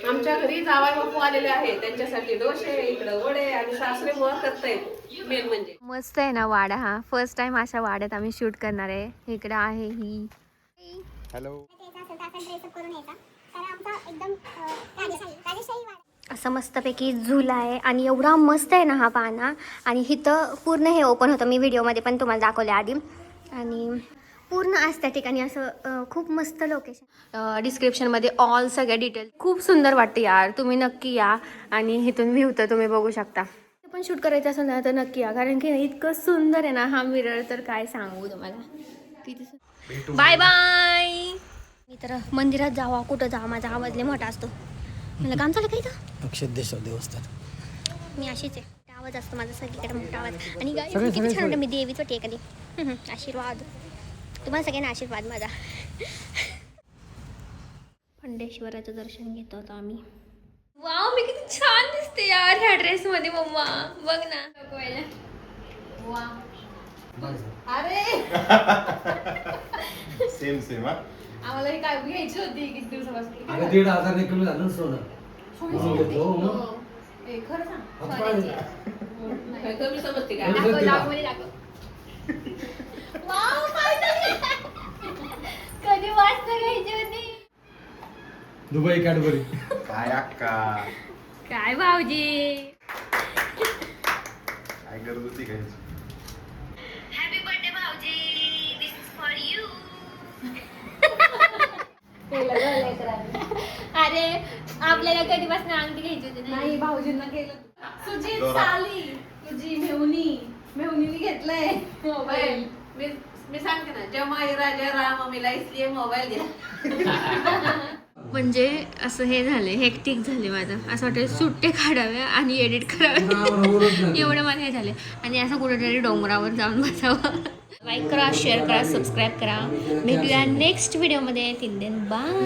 आमच्या घरी जावाई बापू आलेले आहेत, त्यांच्यासाठी डोसे, इकडं वडे आणि सासरे बुवा करतायत मेन म्हणजे. मस्त आहे ना वाडा हा. फर्स्ट टाइम अशा वाड्यात आम्ही शूट करणार आहे. इकडे आहे ही. हॅलो. असं मस्तपैकी झुला आहे आणि एवढा मस्त आहे ना हा पाना. आणि इथं पूर्ण हे ओपन होतं, मी व्हिडिओमध्ये पण तुम्हाला दाखवले आधी. आणि पूर्ण आज त्या ठिकाणी असं खूप मस्त लोकेशन. डिस्क्रिप्शनमध्ये ऑल सगळ्या डिटेल. खूप सुंदर वाटते यार, तुम्ही नक्की या. आणि इथून व्ह्यू तर तुम्ही बघू शकता. पण शूट करायचं असेल ना तर नक्की या, कारण की इतकं सुंदर आहे ना हा मिरर, तर काय सांगू तुम्हाला. किती बाय बाय. मी तर मंदिरात जावा कुठं जावा, माझा आवाज लय मोठा असतो. मला काम चालू काय इथं अक्षदेश्वर देवस्थान. मी अशीच आहे, आवाज असतो माझा सगळीकडे मोठा आवाज. आणि किती छान वाटतं, मी देवीच वाटते एखादी. आशीर्वाद तुम्हाला सगळ्यांना, आशीर्वाद माझा. खंडेश्वराचं दर्शन घेतो आता आम्ही. वाव, मी किती छान दिसते यार ह्या ड्रेस मध्ये. मम्मा बघ ना. अरे सेम सेम हा. आम्हाला ही काय घ्यायची होती किती दिवसापासून. अरे 1,500 ने कमी झालं ना सोनं. खरं सांग, सोनं. काय कमी समजते काय? दाखव, दाखव, वाव, कधी वाजता घ्यायची होती. Dubai Cadbury. काय अक्का काय भाऊजी. काय करत होती घ्यायची. हॅपी बर्थडे भाऊजी, दिस इज फॉर यू. अरे आपल्याला कधीपासून अंगठी घ्यायची होती नाही, भाऊजींना केलं. तुझी जोरात. साली, तुझी मेहुनीने घेतलंय मोबाईल. मी सांगते ना, जमाई राजा राम मिला इसलिए मोबाईल घ्या. म्हणजे असं हे झाले, हेक्टिक झाले माझं. असं वाटतं सुट्टे काढाव्या आणि एडिट करावे, एवढं मला हे झाले. आणि असं कुठेतरी डोंगरावर जाऊन बसावं. लाईक करा, शेअर करा, सबस्क्राईब करा. भेटूया नेक्स्ट व्हिडिओमध्ये. तिल दिन बाय.